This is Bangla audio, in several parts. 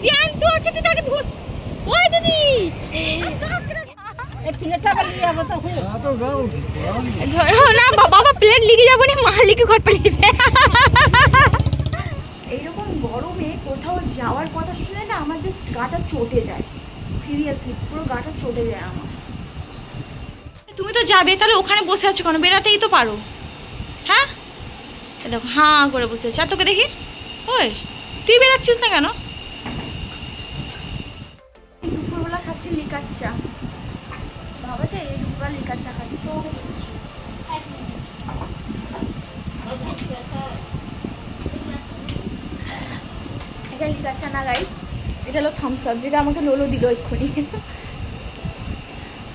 জ্যান্ত আছে, তুই তাকে ধর। ওই দিদি না বাবা, প্লেট লিখে যাবো না, মা লিখে ঘর পালিয়ে। এইরকম গরমে কোথাও যাওয়ার কথা শুনে না আমার জাস্ট গাটা চটে যায়, সিরিয়াসলি পুরো গাটা চটে যায় আমার। তুমি তো যাবে, তাহলে ওখানে বসে আছো কেন? বেড়াতেই তো পারো। হ্যাঁ দেখো হাঁ করে বসে আছে, আর তোকে দেখি ওই তুই বেড়াচ্ছিস না কেন? দুপুরবেলা খাচ্ছি লিকার চা, বাবা যে এই দুপুরবেলা লিকার চা খাচ্ছি। এটা লিকার চা না গাইস, এটা হলো থামস আপ, যেটা আমাকে লোলো দিল এক্ষুনি।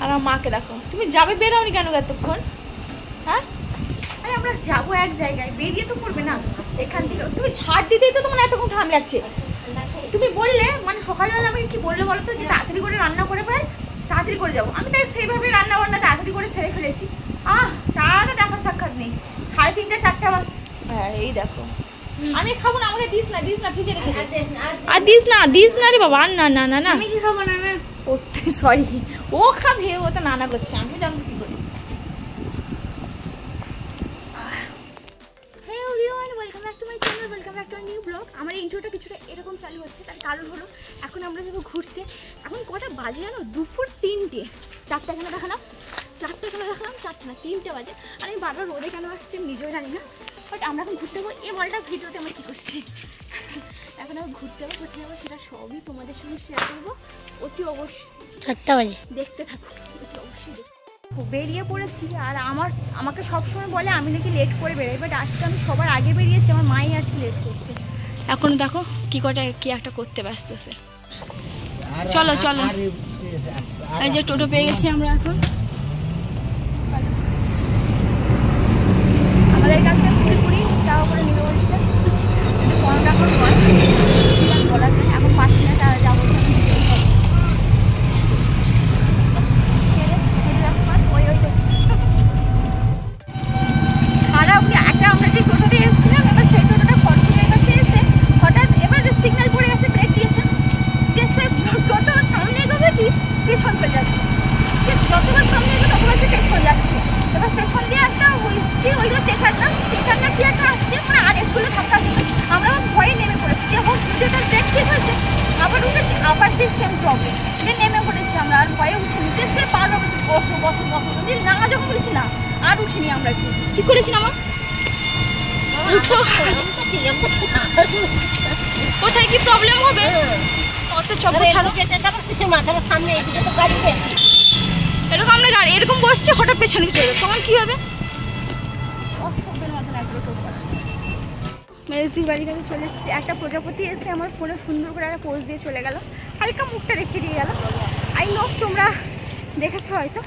আর আমার মাকে দেখো, তুমি যাবে বেরোনি কেন এতক্ষণ? হ্যাঁ আরে আমরা যাবো এক জায়গায়, বেরিয়ে তো পড়বে না এখান থেকে। তুমি ছাড় দিতেই তো তোমার এতক্ষণ ঠান্ডা লাগছে। তুমি বললে মানে সকালবেলা আমাকে কি বললে বলো তো, যে তাড়াতাড়ি করে রান্না করে ফেল, তাড়াতাড়ি করে যাবো। আমি তাই সেইভাবে রান্না বান্না তাড়াতাড়ি করে সেরে ফেলেছি। তারা দেখা সাক্ষাৎ নেই, 3:30 4টা বাজে। হ্যাঁ এই দেখো, আমি খাবো না, আমাকে দিস না, দিস না, ফ্রিজে রেখে আর দিস না রে বাবা। না না না না, আমি কি খাবো না? ও সরি, ও খাবে, ও তো নানা করছে, আমি জানবো কি করে। Welcome back to my channel, welcome back to my new blog. আমার ইন্ট্রোটা কিছুটা এরকম চালু হচ্ছে, তার কারণ হলো এখন আমরা যাবো ঘুরতে। এখন কটা বাজে জানো? দুপুর 3টে। 4টা কেন দেখালাম, 4টা না 3টে বাজে। আর আমি বারবার রোদে কেন আসছি নিজেও জানি না, বাট আমরা এখন ঘুরতে যাবো। এই বলটা ভিডিওতে আমরা কী করছি, এখন আমরা ঘুরতে যাবো, সেটা সবই তোমাদের সঙ্গে শেয়ার করবো অতি অবশ্যই। 4টা বাজে দেখতে থাকো, অতি অবশ্যই বেরিয়ে পড়েছি। আর আমাকে সবসময় বলে আমি নাকি লেট করে বেরোই, বাট আজকে আমি সবার আগে বেরিয়েছি, আমার মাই আজকে লেট করছে। এখন দেখো কি একটা করতে ব্যস্ত সে। চলো চলো, এই যে টোটো পেয়ে গেছি আমরা এখন। আমাদের কাছ থেকে পুরোপুরি টাকা করে নিয়ে বলছে, 15 টাকা করে বলা যায়। এখন পাচ্ছি না, তারা যাবো খারাপ একটা। আমরা যে টোটোতে এসেছিলাম, এবার সেই টোটোটা ফরচুনের কাছে এসে হঠাৎ এবার সিগন্যাল পড়ে গেছে, ব্রেক দিয়েছে, টোটো সামনে এগোবে কি পেছন চলে যাচ্ছে, ঠিক আছে? যতবার সামনে এগো ততবার সে পেছন যাচ্ছে। এবার পেছন দিয়ে একটা ওইগুলো টেকার না কি একটা আসছে, মানে আর একগুলো ধাক্কা ছিল। আমরা ভয়ে নেমে পড়েছি, দেখো যদি তার ব্রেক ঠিক হয়েছে, আবার উঠেছি, আবার সেই সেম প্রবলেম, নেমে পড়েছি আমরা। আর ভয়ে উঠে নিতে সে বারবার বলছে বসো বসো বসো, যদি না যখন বলেছি না আর উঠিনি আমরা। কি করেছি না আমার কোথায় কি প্রবলেম হবে, অত চপ্পল ছাড়ো। মাথার সামনে এরকম আমরা গাড়ি এরকম বসছে, হঠাৎ পেছনে চলে যাবে, তখন কি হবে? অসভ্যের মতন একগুলো টোপ করা। মেজদির বাড়ির কাছে চলে এসেছি। একটা প্রজাপতি এসে আমার ফোনে সুন্দর করে একটা পোজ দিয়ে চলে গেল, হালকা মুখটা রেখে দিয়ে গেল। আই নো তোমরা দেখেছো হয়তো।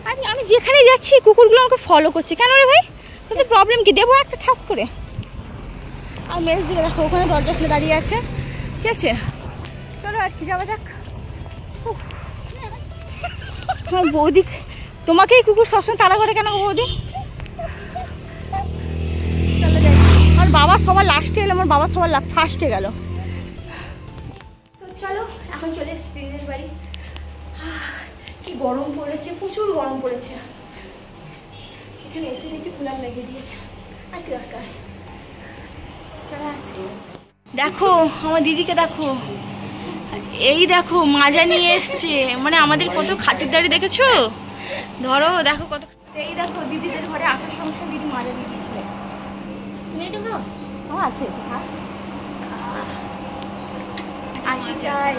আর আমি যেখানে যাচ্ছি কুকুরগুলো আমাকে ফলো করছে, কেন রে ভাই? তোদের প্রবলেম কি? দেবো একটা ঠাস করে। আর মেজ দিকে দেখো, ওখানে দরজা খুলে দাঁড়িয়ে আছে, ঠিক আছে? চলো আর কি, যাওয়া যাক। আমার বৌদি, তোমাকেই কুকুর সবসময় তাড়া করে কেন বৌদি? চলো যাই। আমার বাবা সবার লাস্টে এলো, আমার বাবা সবার ফার্স্টে গেল। তো চলো এখন চলে এসেছি দিদির বাড়ি। কি গরম পড়েছে, প্রচুর গরম পড়েছে। এখানে এসে দিয়েছি, কুলার লাগিয়ে দিয়েছে, আর কি দরকার। চলে আসি। দেখো আমার দিদিকে দেখো, এই দেখো মাজা নিয়ে এসছে, মানে আমাদের কত খাতিরদারি দেখেছো? ধরো দেখো কত। এই দেখো দিদিদের ঘরে আসার সমস্যা, দিদি মাজা দিয়ে দিয়েছিল। তুমি এটা নাও, আছে আর কি চাই।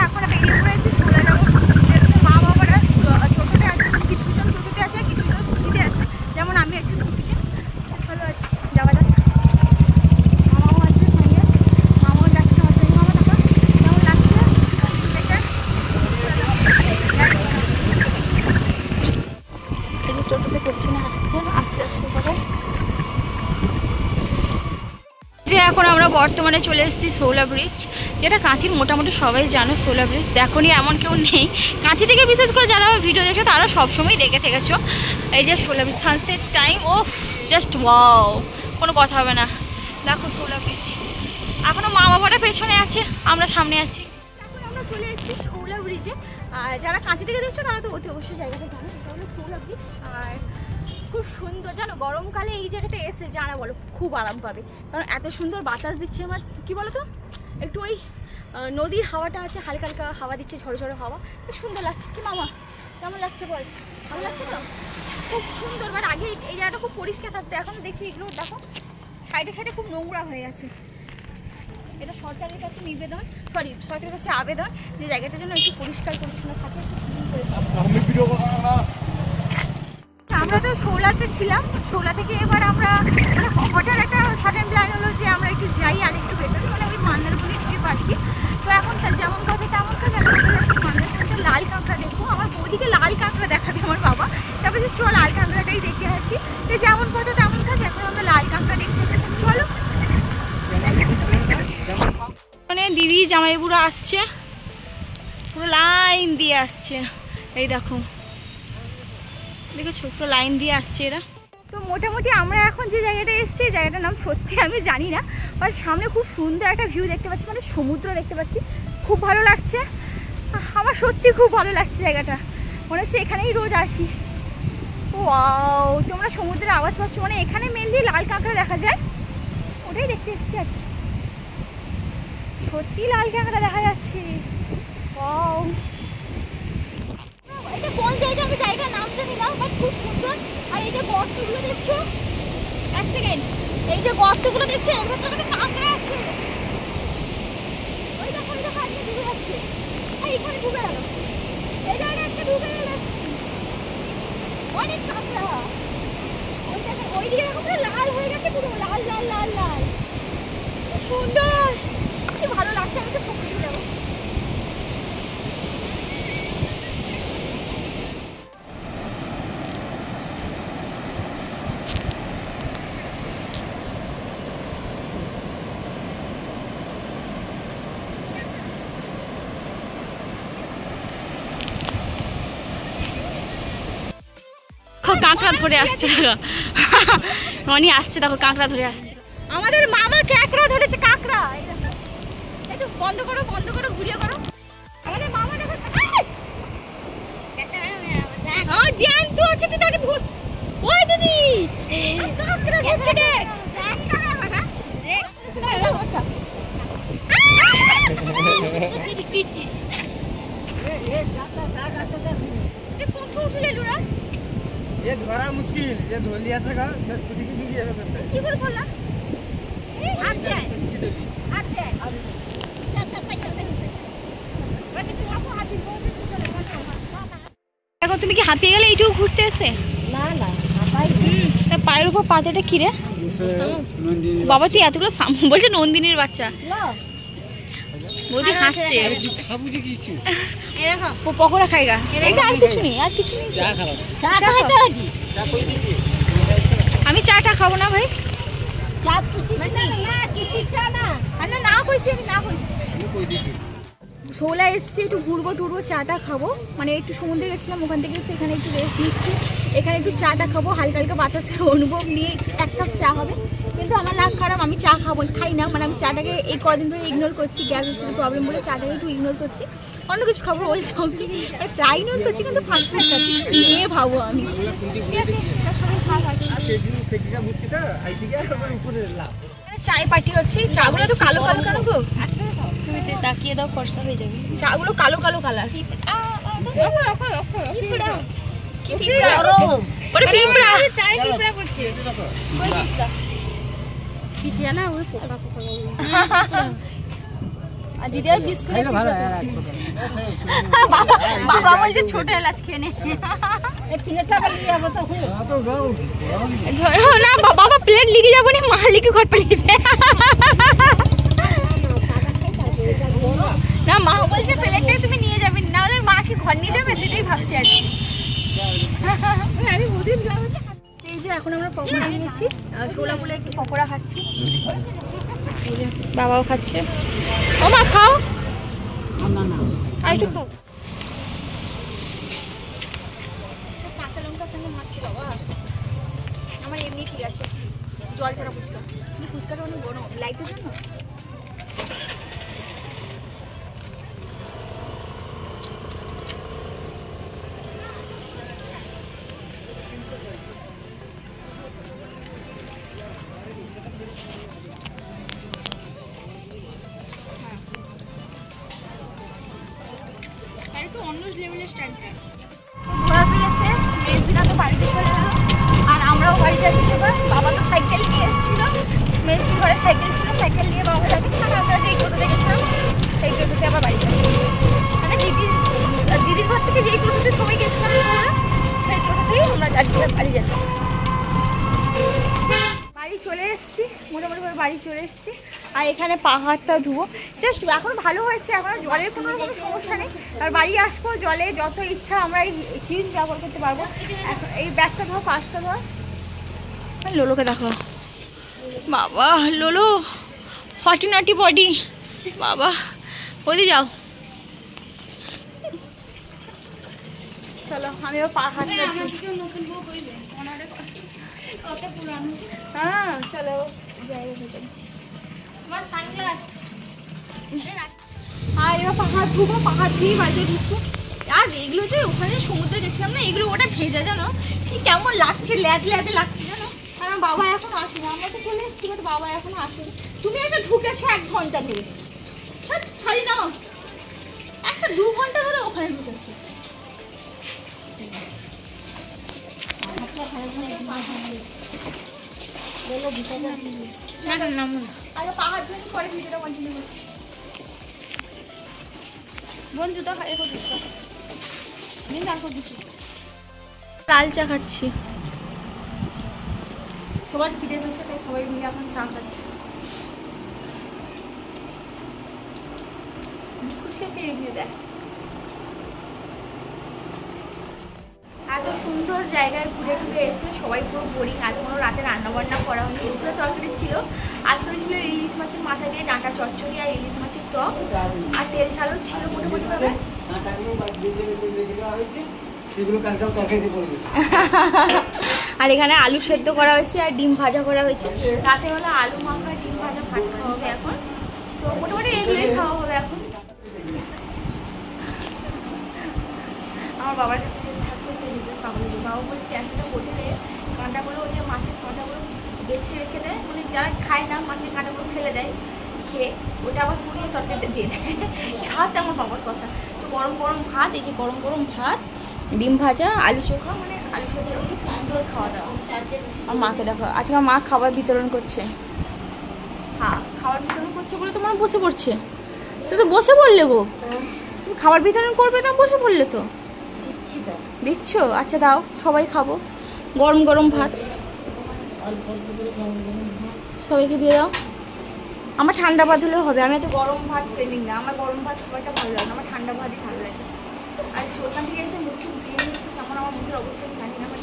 এখন বেরিয়ে পড়েছি, চলে যাবো। মা বাবারা টোটোতে আছে, কিছুজন টোটোতে আছে, কিছুজন স্কুটিতে আছে, যেমন আমি আছি স্কুটিতে। চলো যাওয়া যাক। মামাও আছে সঙ্গে, মামাও যাচ্ছে আমার সঙ্গে। মামা দেখো কেমন লাগছে এই যে টোটোতে পেছনে আসছে আস্তে আস্তে করে। যে এখন আমরা বর্তমানে চলে এসেছি শৌলা ব্রিজ, যেটা কাঁথির মোটামুটি সবাই জানো। শৌলা ব্রিজ দেখোনি এমন কেউ নেই, কাঁথি থেকে বিশেষ করে যারা আমার ভিডিও দেখছো তারা সবসময় দেখে থেকেছো। এই যে শৌলা ব্রিজ সানসেট টাইম, ও জাস্ট ওয়াও, কোনো কথা হবে না। দেখো শৌলা ব্রিজ, এখনও মা বাবাটা পেছনে আছে, আমরা সামনে আছি। এখন আমরা চলে এসেছি শৌলা ব্রিজে। আর যারা কাঁথি থেকে দেখছো তারা তো অতি অবশ্যই জায়গাটা জানো, এটা হলো শৌলা ব্রিজ। আর খুব সুন্দর জানো, গরমকালে এই জায়গাটা এসে জানা বলো খুব আরাম পাবে, কারণ এত সুন্দর বাতাস দিচ্ছে। আমার কী বলো তো, একটু ওই নদীর হাওয়াটা আছে, হালকা হালকা হাওয়া দিচ্ছে, ঝড়ো ঝড়ো হাওয়া, খুব সুন্দর লাগছে। কি মামা কেমন লাগছে বল? ভালো লাগছে তো, খুব সুন্দর। বাট আগে এই জায়গাটা খুব পরিষ্কার থাকতো, এখন দেখছি এগুলো দেখো সাইডে সাইডে খুব নোংরা হয়ে গেছে। এটা সরকারের কাছে নিবেদন, সরকারের কাছে আবেদন যে জায়গাটার জন্য একটু পরিষ্কার পরিচ্ছন্ন থাকে। আমরা তো শৌলাতে ছিলাম, শৌলা থেকে এবার আমরা মানে হঠাৎ একটা সাডেন প্ল্যান হলো যে আমরা একটু যাই আর একটু ভেতরে, মানে ওই মন্দারমণির ট্রিপ আর কি। তো এখন যেমন কথা তেমন কাজ, এখন চলে যাচ্ছি মন্দারমণিতে লাল কাঁকড়া দেখবো। আমার বৌদিকে লাল কাঁকড়া দেখাবে আমার বাবা, তারপরে যে চল লাল কাঁকড়াটাই দেখে আসি। তো যেমন কথা তেমন কাজ, এখন আমরা লাল কাঁকড়া দেখতে যাচ্ছি, চলো। মানে দিদি জামাইবুড়ো আসছে, পুরো লাইন দিয়ে আসছে, এই দেখো দেখেছো পুরো লাইন দিয়ে আসছে এরা। তো মোটামুটি আমরা এখন যে জায়গাটা এসেছি, জায়গাটার নাম সত্যি আমি জানি না, আর সামনে খুব সুন্দর একটা ভিউ দেখতে পাচ্ছি, মানে সমুদ্র দেখতে পাচ্ছি, খুব ভালো লাগছে। আমার সত্যি খুব ভালো লাগছে জায়গাটা, মনে হচ্ছে এখানেই রোজ আসি। ওয়াও, তোমরা সমুদ্রের আওয়াজ পাচ্ছ, মানে এখানে মেনলি লাল কাঁকড়া দেখা যায়, ওটাই দেখতে এসেছি আর কি। সত্যি লাল কাঁকড়া দেখা যাচ্ছে। ওয়াও, এটা কোন জায়গা আমি জায়গার নাম জানি না, বাট খুব সুন্দর। আর এই যে গর্তগুলো দেখছো, এক সেকেন্ড, এই যে গর্তগুলো দেখছো এর ভেতরে কত কাঁকড়া আছে। ওই দেখো আজকে ডুবে যাচ্ছে, আর এখানে ডুবে গেল, এই জায়গাটা একটা ডুবে গেল, অনেক কাঁকড়া। ওই দিকে দেখো পুরো লাল হয়ে গেছে, পুরো লাল লাল লাল লাল, খুব সুন্দর, কি ভালো লাগছে। আমি তো সমুদ্রে যাবো। কাঁকড়া ধরে আসছে, রনি আসছে দেখো, কাঁকড়া ধরে আসছে। আমাদের মামা কাঁকড়া ধরেছে, কাঁকড়া। একটু বন্ধ করো, বন্ধ করো, ঘুরিয়ে করো। আমাদের মামা জ্যান্ত আছে, তুই তাকে ধর। ওই দিদি কাঁকড়া ধরছে রে, ये धरा मुश्किल, ये धो लिया सका, छुट्टी की मिली है करते हैं। কি করে ধরলাম? হাত যায়, হাত যায়। আচ্ছা পাইছা দেখতে। মানে তুই আপু হাত দিব, চলে দেখো। তুমি কি হাঁপিয়ে গেলে এইটুকু ঘুরতে এসে? না না, হাঁপাই। তা পায়ের উপর পাতাটা কি রে বাবা? তুই এতগুলো বলছে নন্দিনীর বাচ্চা। বৌদি হাসছে, খাবুজি কিছু পকোড়া খাইগা। এটা আর কিছু নেই, আর কিছু নেই। চা খাবো, চা খাইতে হবে। চা কই দিবি? আমি চাটা খাবো না ভাই। চা তুসি না, তুসি চা না। আমি না কইছি, আমি না কইছি। আমি কই দিছি। শৌলা এসছি, একটু ঘুরবো টুরবো, চাটা খাবো, মানে একটু সমুদ্রে গেছিলাম, ওখান থেকে এসে এখানে একটু রেস্ট নিচ্ছি, এখানে একটু চাটা খাবো, হালকা হালকা বাতাসের অনুভব নিয়ে এক কাপ চা হবে। কিন্তু আমার লাগ খারাপ, আমি চা খাবো খাই না, মানে আমি চাটাকে এই কদিন ধরে ইগনোর করছি, গ্যাসের প্রবলেম বলে চাটাকে একটু ইগনোর করছি, অন্য কিছু খাবো বলছি আমি, চা ইগনোর করছি, কিন্তু ফার্স্ট খাচ্ছি নিয়ে ভাবো আমি। ঠিক আছে, সবাই খাওয়া সেটা বুঝছি তো, আইসি কি আর উপরে লাভ। চায় পার্টি হচ্ছে, চাগুলো তো কালো কালো কেন গো? তুমি তাকিয়ে দাও, ফর্সা হয়ে যাবে। চাগুলো কালো কালো কালার। বাবা বলছে ছোট এলাচ খেয়ে নে। না বাবা প্লেট লিখে যাবো না, মা লিখে ঘর পালিয়ে না, মা বলছে প্লেটটাই তুমি নিয়ে যাবে, না হলে মা কি ঘর নিয়ে যাবে, সেটাই ভাবছি আর কি। এই যে এখন আমরা পকোড়া নিয়েছি, টোলা বলে একটু পকোড়া খাচ্ছি। এই যে বাবাও খাচ্ছে। ও মা খাও, আর একটু খাও। কাঁচা লঙ্কার সঙ্গে মাছ ছিল বাবা, আমার এমনি ঠিক আছে। জল ছাড়া ফুচকা, ফুচকাটা অনেক বড় লাইটের জন্য। একটু অন্য লেভেলের স্ট্যান্ডার্ড। ঘোরাফেরা শেষ, মেজদিরা তো বাড়িতে চলে গেল, আর আমরাও বাড়ি যাচ্ছি এবার। বাবা তো সাইকেল নিয়ে এসেছিল, মেজদি ঘরে সাইকেল ছিল, সাইকেল নিয়ে বাবা যাচ্ছি। আর আমরা যেই টোটোতে গেছিলাম সেই টোটোতে আবার বাড়ি যাচ্ছি। মানে দিদির ঘর থেকে যেই টোটোতে সবাই গেছিলাম আমরা, সেই টোটোতেই আমরা আজকে বাড়ি যাচ্ছি। বাড়ি চলে এসেছি, মোটামুটিভাবে বাড়ি চলে এসেছি। আর এখানে পাহাড়টা ধুবো, জাস্ট এখন ভালো হয়েছে, এখন জলের কোনো রকম সমস্যা নেই। আর বাড়ি আসবো, জলে যত ইচ্ছা আমরা এই হিউজ ব্যবহার করতে পারবো। এখন এই ব্যাগটা ধর, পাঁচটা ধর। লোলোকে দেখো বাবা, লোলো ফর্টি নটি বডি বাবা, ওদি যাও। চলো আমিও পাহাড় হ্যাঁ চলো যাই। আর এবার পাহাড় ধুবো, পাহাড় ধুয়ে বাড়িতে ঢুকবো। আর এগুলো যে ওখানে সমুদ্রে গেছিলাম না, এগুলো ওটা ভেজা জানো, কি কেমন লাগছে, ল্যাদে লাগছে জানো। আর আমার বাবা এখনো আসেনি, আমরা তো চলে এসেছি, বাট বাবা এখনো আসেনি। তুমি একটা ঢুকেছো 1 ঘন্টা ধরে, ছাড়ি নাও, একটা 2 ঘন্টা ধরে ওখানে ঢুকেছি। আচ্ছা পাহাড় ধরে পরে ভিডিওটা কন্টিনিউ করছি। বন্ধুটা লাল চা খাচ্ছি, সবার খিদে পেয়েছে তাই সবাই মিলে এখন চা খাচ্ছি। বিস্কুট খেতে রিভিউ দেয়। এত সুন্দর জায়গায় ঘুরে ঘুরে এসে সবাই পুরো বোরিং। আর কোনো রাতে রান্নাবান্না করা হয়নি, দুটো তরকারি ছিল। আজকে ছিল ইলিশ মাছের মাথা দিয়ে ডাঁটা চচ্চড়ি আর ইলিশ মাছের টক, আর তেল ঝালও ছিল মোটামুটিভাবে। আর এখানে আলু সেদ্ধ করা হয়েছে আর ডিম ভাজা করা হয়েছে। রাতে হলো আলু মাখা ডিম ভাজা ভাত খাওয়া হবে এখন, তো মোটামুটি এগুলোই খাওয়া হবে এখন। আমার বাবার কাছে বাবা বলছে একটা হোটেলে কাঁটাগুলো, ওই যে মাছের কাঁটাগুলো বেছে রেখে দেয়, মানে যারা খায় না মাছের কাঁটাগুলো ফেলে দেয় খেয়ে, ওটা আবার পুড়িয়ে তরকারিতে দিয়ে দেয়। ছাদ আমার বাবার কথা। তো গরম গরম ভাত, এই যে গরম গরম ভাত, ডিম ভাজা, আলু চোখা, মানে আলু চোখা খুব সুন্দর খাওয়া দাওয়া। আমার মাকে দেখো, আজকে আমার মা খাবার বিতরণ করছে। হ্যাঁ খাবার বিতরণ করছে বলে তোমার বসে পড়ছে, তো বসে পড়লে গো, তুমি খাবার বিতরণ করবে না বসে পড়লে তো দিচ্ছ। আচ্ছা দাও, সবাই খাবো। গরম গরম ভাত সবাইকে দিয়ে দাও। আমার ঠান্ডা ভাত হলেও হবে, আমি এত গরম ভাত প্রেমিক না, আমার গরম ভাত খুব একটা ভালো লাগে না, আমার ঠান্ডা ভাতই ভালো লাগে। আর ওখান থেকে এসে মুখ ধুয়ে নিচ্ছি, কেমন আমার মুখের অবস্থা জানি না, আমার